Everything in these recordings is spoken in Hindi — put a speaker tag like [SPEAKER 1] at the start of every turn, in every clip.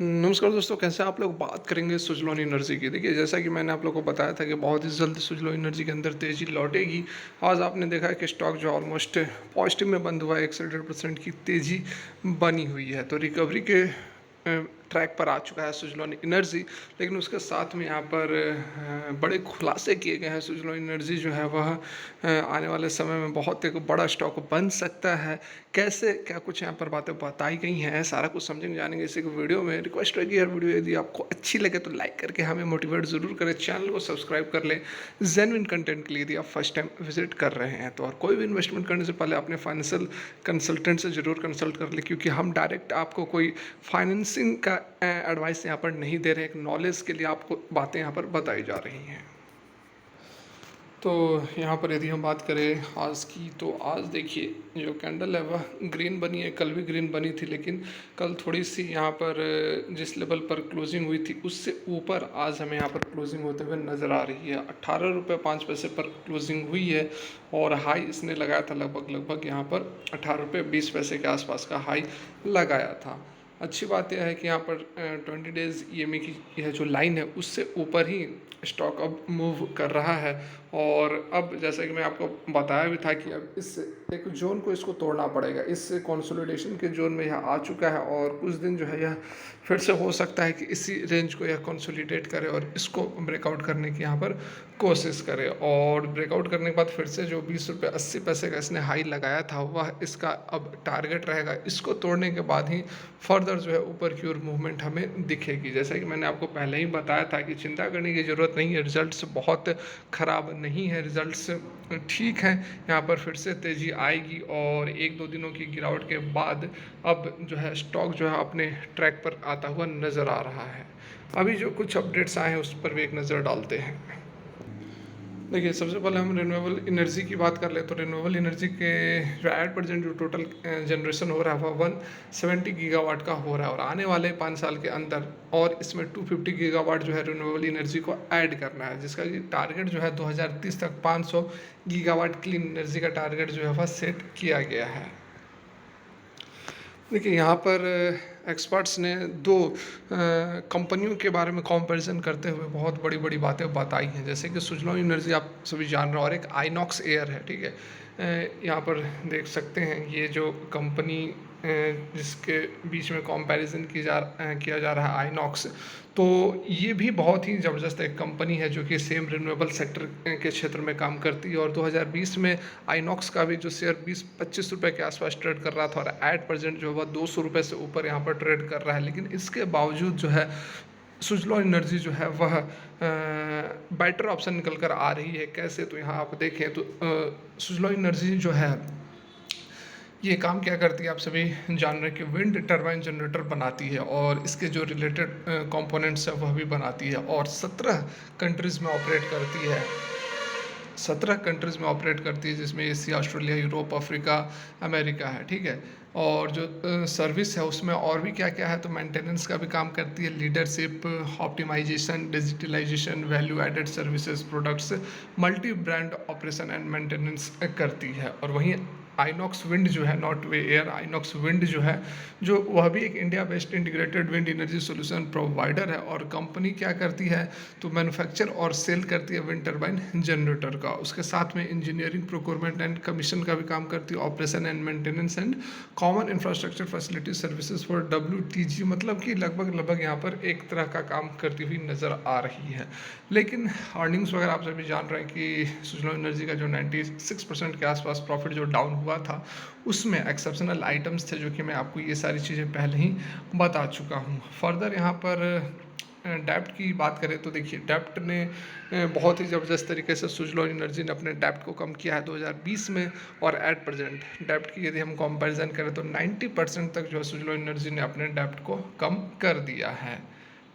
[SPEAKER 1] नमस्कार दोस्तों, कैसे आप लोग बात करेंगे सुज़लॉन एनर्जी की। देखिए, जैसा कि मैंने आप लोगों को बताया था कि बहुत ही जल्द सुज़लॉन एनर्जी के अंदर तेज़ी लौटेगी। आज आपने देखा है कि स्टॉक जो ऑलमोस्ट पॉजिटिव में बंद हुआ है, 1 से 1.5% की तेज़ी बनी हुई है। तो रिकवरी के ट्रैक पर आ चुका है सुज़लॉन एनर्जी। लेकिन उसके साथ में यहाँ पर बड़े खुलासे किए गए हैं। सुज़लॉन एनर्जी जो है वह आने वाले समय में बहुत एक बड़ा स्टॉक बन सकता है। कैसे क्या कुछ यहाँ पर बातें बताई गई हैं, सारा कुछ समझेंगे जानेंगे इसी वीडियो में। रिक्वेस्ट रहेगी, हर वीडियो यदि आपको अच्छी लगे तो लाइक करके हमें मोटिवेट ज़रूर करें, चैनल को सब्सक्राइब कर लें जेन्युइन कंटेंट के लिए यदि आप फर्स्ट टाइम विजिट कर रहे हैं तो। और कोई भी इन्वेस्टमेंट करने से पहले अपने फाइनेंशियल कंसल्टेंट से ज़रूर कंसल्ट कर लें, क्योंकि हम डायरेक्ट आपको कोई फाइनेंसिंग का एडवाइस यहाँ पर नहीं दे रहे। एक नॉलेज के लिए आपको बातें यहाँ पर बताई जा रही हैं। तो यहाँ पर यदि हम बात करें आज की, तो आज देखिए जो कैंडल है वह ग्रीन बनी है। कल भी ग्रीन बनी थी, लेकिन कल थोड़ी सी यहाँ पर जिस लेवल पर क्लोजिंग हुई थी उससे ऊपर आज हमें यहाँ पर क्लोजिंग होते हुए नज़र आ रही है। 18 रुपये 5 पैसे पर क्लोजिंग हुई है और हाई इसने लगाया था लगभग यहाँ पर 18 रुपये 20 पैसे के आसपास का हाई लगाया था। अच्छी बात यह है कि यहाँ पर 20 डेज़ ईएमए की यह जो लाइन है उससे ऊपर ही स्टॉक अब मूव कर रहा है। और अब जैसा कि मैं आपको बताया भी था कि अब इस एक जोन को इसको तोड़ना पड़ेगा। इस कंसोलिडेशन के जोन में यह आ चुका है और कुछ दिन जो है यह फिर से हो सकता है कि इसी रेंज को यह कंसोलिडेट करे और इसको ब्रेकआउट करने की यहाँ पर कोशिश करे। और ब्रेकआउट करने के बाद फिर से जो 20 रुपये 80 पैसे का इसने हाई लगाया था वह इसका अब टारगेट रहेगा। इसको तोड़ने के बाद ही फर्दर जो है ऊपर की ओर मूवमेंट हमें दिखेगी। जैसा कि मैंने आपको पहले ही बताया था कि चिंता करने की ज़रूरत नहीं है, रिजल्ट्स बहुत ख़राब नहीं है, रिजल्ट्स ठीक हैं। यहाँ पर फिर से तेज़ी आएगी और 1-2 दिनों की गिरावट के बाद अब जो है स्टॉक जो है अपने ट्रैक पर आता हुआ नज़र आ रहा है। अभी जो कुछ अपडेट्स आए हैं उस पर भी एक नज़र डालते हैं। देखिए, सबसे पहले हम रिन्यूएबल एनर्जी की बात कर ले तो रिन्यूएबल एनर्जी के जो एट प्रेजेंट जो टोटल जनरेशन हो रहा है वह 170 गीगावाट का हो रहा है और आने वाले 5 साल के अंदर और इसमें 250 गीगावाट जो है रिन्यूएबल एनर्जी को ऐड करना है, जिसका कि टारगेट जो है 2030 तक 500 गीगावाट क्लीन एनर्जी का टारगेट जो है वह सेट किया गया है। देखिए, यहाँ पर एक्सपर्ट्स ने दो कंपनियों के बारे में कंपैरिजन करते हुए बहुत बड़ी बड़ी बातें बताई हैं। जैसे कि सुज़लॉन एनर्जी आप सभी जान रहे हो और एक आइनॉक्स एयर है, ठीक है। यहाँ पर देख सकते हैं ये जो कंपनी जिसके बीच में कंपैरिजन किया जा रहा है आइनॉक्स, तो ये भी बहुत ही ज़बरदस्त एक कंपनी है जो कि सेम रिन्यूएबल सेक्टर के क्षेत्र में काम करती है। और 2020 में आइनॉक्स का भी जो शेयर 20-25 रुपये के आसपास ट्रेड कर रहा था और एट प्रेजेंट जो है वह 200 रुपये से ऊपर यहाँ पर ट्रेड कर रहा है। लेकिन इसके बावजूद जो है सुज़लॉन एनर्जी जो है वह बेटर ऑप्शन निकल कर आ रही है। कैसे, तो यहाँ आप देखें तो सुज़लॉन एनर्जी जो है ये काम क्या करती है आप सभी जान रहे हैं कि विंड टरबाइन जनरेटर बनाती है और इसके जो रिलेटेड कंपोनेंट्स है वह भी बनाती है और 17 कंट्रीज़ में ऑपरेट करती है। 17 कंट्रीज़ में ऑपरेट करती है, जिसमें Asia, Australia, Europe, Africa, America है, ठीक है। और जो सर्विस है उसमें और भी क्या क्या है, तो मेंटेनेंस का भी काम करती है, leadership, optimisation, digitalisation, value added services, products, multi brand operation and maintenance करती है। और वहीं आइनॉक्स विंड जो है, not way air, Inox wind जो है, जो वह भी एक India based integrated wind energy solution provider है। और कंपनी क्या करती है, तो मैन्युफैक्चर और सेल करती है विंड टरबाइन जनरेटर का। उसके साथ में इंजीनियरिंग, प्रोक्योरमेंट एंड कमीशन का भी काम करती है, operation and maintenance and common infrastructure facility services for WTG, मतलब कि लगभग यहाँ पर एक तरह का काम करती हुई नज़र आ रही है। लेकिन अर्निंग्स वगैरह आप सभी जान रहे हैं कि सुज़लॉन एनर्जी का जो 96% के आसपास प्रॉफिट जो डाउन हुआ था उसमें एक्सेप्शनल आइटम्स थे, जो कि मैं आपको ये सारी चीज़ें पहले ही बता चुका हूँ। फर्दर यहाँ पर डेप्ट की बात करें तो देखिए, डेप्ट ने बहुत ही ज़बरदस्त तरीके से सुज़लॉन एनर्जी ने अपने डेप्ट को कम किया है 2020 में। और एट प्रेजेंट डेप्ट की यदि हम कंपैरिजन करें तो 90% तक जो है सुज़लॉन एनर्जी ने अपने डेप्ट को कम कर दिया है,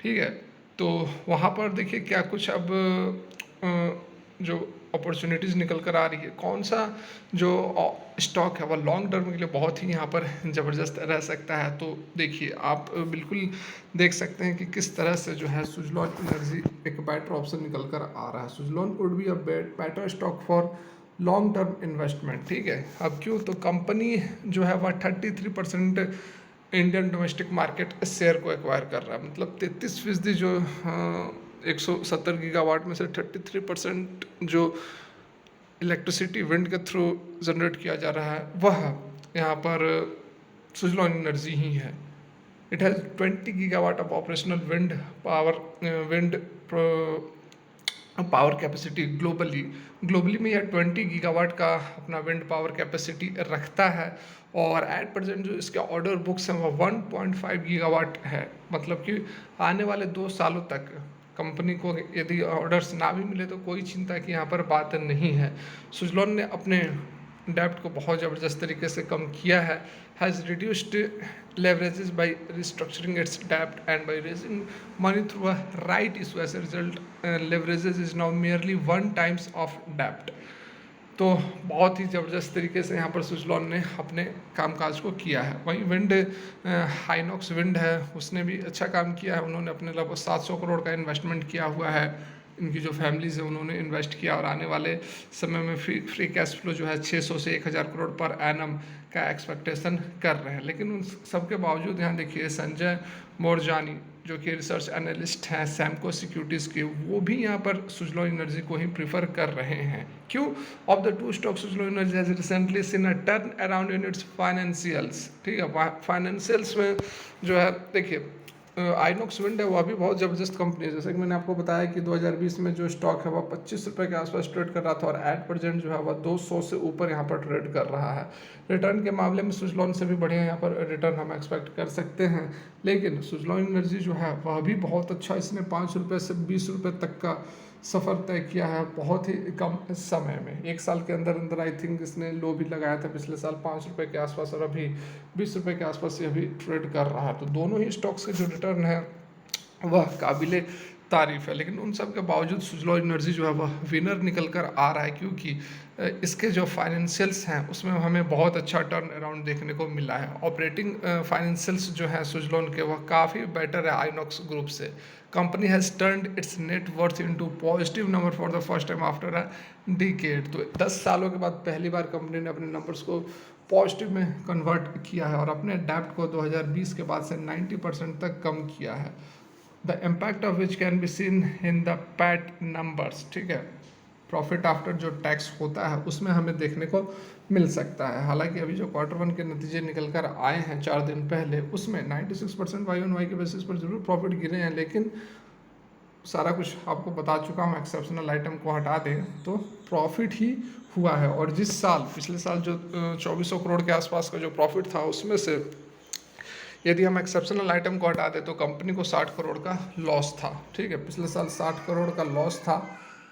[SPEAKER 1] ठीक है। तो वहाँ पर देखिए क्या कुछ अब जो अपॉर्चुनिटीज़ निकल कर आ रही है, कौन सा जो स्टॉक है वह लॉन्ग टर्म के लिए बहुत ही यहाँ पर ज़बरदस्त रह सकता है। तो देखिए, आप बिल्कुल देख सकते हैं कि किस तरह से जो है सुज़लॉन एनर्जी एक बेटर ऑप्शन निकल कर आ रहा है। Suzlon would be a better stock for long term investment, ठीक है। अब क्यों, तो कंपनी जो है वह 33% इंडियन डोमेस्टिक मार्केट शेयर को एक्वायर कर रहा है। मतलब 33% जो 170 गीगावाट में से 33% जो इलेक्ट्रिसिटी विंड के थ्रू जनरेट किया जा रहा है वह यहाँ पर सुजलॉन एनर्जी ही है। It has 20 gigawatt of operational wind power capacity globally में यह 20 गीगावाट का अपना विंड पावर कैपेसिटी रखता है। और एट प्रेजेंट जो इसके ऑर्डर बुक्स हैं वह 1.5 गीगावाट है। मतलब कि आने वाले 2 सालों तक कंपनी को यदि ऑर्डर्स ना भी मिले तो कोई चिंता की यहाँ पर बात नहीं है। सुजलॉन ने अपने डेप्ट को बहुत ज़बरदस्त तरीके से कम किया है, has reduced leverages by restructuring its debt and by raising money through a right issue. As a result, leverages is now merely 1 times of debt. तो बहुत ही ज़बरदस्त तरीके से यहाँ पर सुजलॉन ने अपने कामकाज को किया है। वहीं विंड हाइनॉक्स विंड है, उसने भी अच्छा काम किया है। उन्होंने अपने लगभग 700 करोड़ का इन्वेस्टमेंट किया हुआ है। इनकी जो फैमिलीज है उन्होंने इन्वेस्ट किया और आने वाले समय में फ्री कैश फ्लो जो है 600 से 1000 करोड़ पर एनम का एक्सपेक्टेशन कर रहे हैं। लेकिन उन सब के बावजूद यहाँ देखिए संजय मोरजानी जो कि रिसर्च एनालिस्ट हैं सैमको सिक्योरिटीज़ के, वो भी यहाँ पर सुजलॉन एनर्जी को ही प्रीफर कर रहे हैं। क्यों? Of the 2 stock Suzlon energy has recently seen a turn around in its financials. ठीक है, फाइनेंशियल्स में जो है देखिए आइनॉक्स विंड है वह भी बहुत ज़बरदस्त कंपनी है। जैसे कि मैंने आपको बताया कि 2020 में जो स्टॉक है वह 25 रुपये के आसपास ट्रेड कर रहा था और एट प्रेजेंट जो है वह 200 से ऊपर यहाँ पर ट्रेड कर रहा है। रिटर्न के मामले में सुजलॉन से भी बढ़िया यहाँ पर रिटर्न हम एक्सपेक्ट कर सकते हैं। लेकिन सुजलॉन एनर्जी जो है वह भी बहुत अच्छा, इसने 5 रुपये से 20 रुपये तक का सफ़र तय किया है बहुत ही कम समय में। 1 साल के अंदर अंदर आई थिंक इसने लो भी लगाया था पिछले साल 5 रुपये के आसपास और अभी 20 रुपये के आसपास ये अभी ट्रेड कर रहा है। तो दोनों ही स्टॉक्स के जो रिटर्न है वह काबिले तारीफ है। लेकिन उन सब के बावजूद सुजलॉन एनर्जी जो है वह विनर निकल कर आ रहा है, क्योंकि इसके जो फाइनेंशियल्स हैं उसमें हमें बहुत अच्छा टर्न अराउंड देखने को मिला है। ऑपरेटिंग फाइनेंशियल्स जो हैं सुजलॉन के वह काफ़ी बेटर है आइनॉक्स ग्रुप से। Company has turned it's net worth into positive number for the first time after a decade. तो 10 सालों के बाद पहली बार कंपनी ने अपने नंबर्स को पॉजिटिव में कन्वर्ट किया है और अपने डेप्ट को 2020 के बाद से 90% तक कम किया है। The impact of which can be seen in the PAT numbers. ठीक है, प्रॉफिट आफ्टर जो टैक्स होता है उसमें हमें देखने को मिल सकता है। हालांकि अभी जो Q1 के नतीजे निकल कर आए हैं 4 दिन पहले, उसमें 96% Y-on-Y के बेसिस पर जरूर प्रॉफिट गिरे हैं, लेकिन सारा कुछ आपको बता चुका हूँ। एक्सेप्शनल आइटम को हटा दें तो प्रॉफिट ही हुआ है। और जिस साल पिछले साल जो 2400 करोड़ के आसपास का जो प्रॉफिट था उसमें से यदि हम एक्सेप्शनल आइटम को हटा दें तो कंपनी को 60 करोड़ का लॉस था। ठीक है, पिछले साल 60 करोड़ का लॉस था,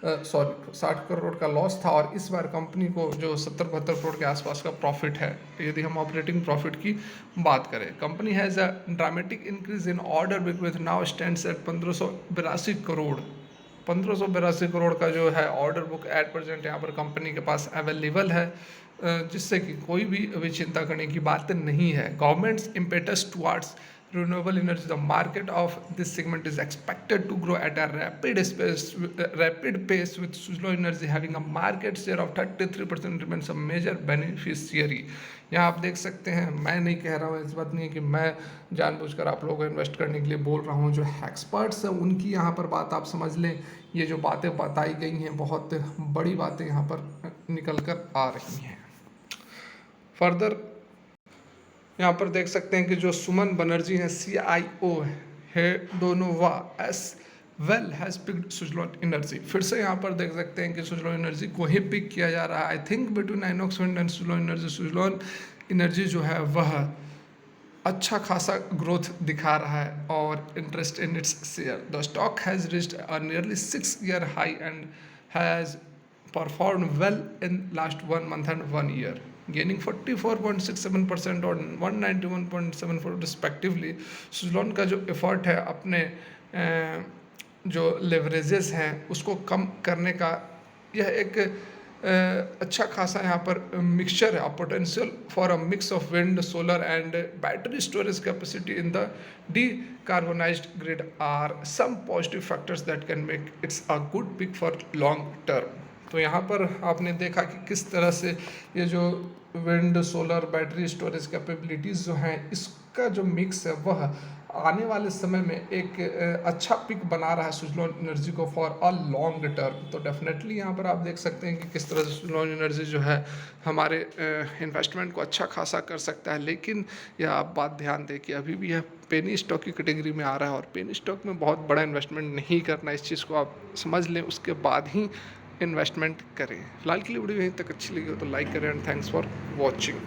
[SPEAKER 1] 60 करोड़ का लॉस था और इस बार कंपनी को जो 70-72 करोड़ के आसपास का प्रॉफिट है। यदि हम ऑपरेटिंग प्रॉफिट की बात करें, company has a dramatic increase in order book with now stands eight 1582 crore. 1582 crore का जो है ऑर्डर बुक एट प्रेजेंट यहाँ पर कंपनी के पास अवेलेबल है, जिससे कि कोई भी अभी चिंता करने की बात नहीं है। Governments impetus towards renewable energy, the market of this segment is expected to grow at a rapid pace with Suzlon Energy having a market share of 33% remains a major beneficiary। यहाँ आप देख सकते हैं, मैं नहीं कह रहा हूँ, इस बात नहीं है कि मैं जानबूझकर आप लोगों को इन्वेस्ट करने के लिए बोल रहा हूँ। जो एक्सपर्ट्स हैं उनकी यहाँ पर बात आप समझ लें, ये जो बातें बताई गई हैं बहुत बड़ी बातें यहाँ पर निकल कर आ रही हैं। फर्दर यहाँ पर देख सकते हैं कि जो सुमन बनर्जी हैं CIO है डोनोवा as well has picked Suzlon energy. फिर से यहाँ पर देख सकते हैं कि सुजलॉन एनर्जी को ही पिक किया जा रहा है। I think between INOX wind and Suzlon energy जो है वह अच्छा खासा ग्रोथ दिखा रहा है और interest in its share. The stock has reached a nearly 6-year high and has perform well in last 1 month and 1 year, gaining 44.67% और 191.74 रिस्पेक्टिवली। सुजलॉन का जो एफर्ट है अपने जो लेवरेजेस हैं उसको कम करने का, यह एक अच्छा खासा यहाँ पर मिक्सचर है। Potential for a mix of wind, solar and battery storage capacity in the decarbonized grid are some positive factors that can make it a good pick for long term। तो यहाँ पर आपने देखा कि किस तरह से ये जो wind, solar, battery storage capabilities जो हैं इस उसका जो मिक्स है वह आने वाले समय में एक अच्छा पिक बना रहा है सुज़लोन एनर्जी को फॉर अ लॉन्ग टर्म। तो डेफ़िनेटली यहाँ पर आप देख सकते हैं कि किस तरह से सुज़लोन एनर्जी जो है हमारे इन्वेस्टमेंट को अच्छा खासा कर सकता है। लेकिन यह आप बात ध्यान दें कि अभी भी यह पेनी स्टॉक की कैटेगरी में आ रहा है और पेनी स्टॉक में बहुत बड़ा इन्वेस्टमेंट नहीं करना, इस चीज़ को आप समझ लें, उसके बाद ही इन्वेस्टमेंट करें। फिलहाल के लिए वीडियो यहीं तक अच्छी लगी हो तो लाइक करें एंड थैंक्स फॉर वॉचिंग।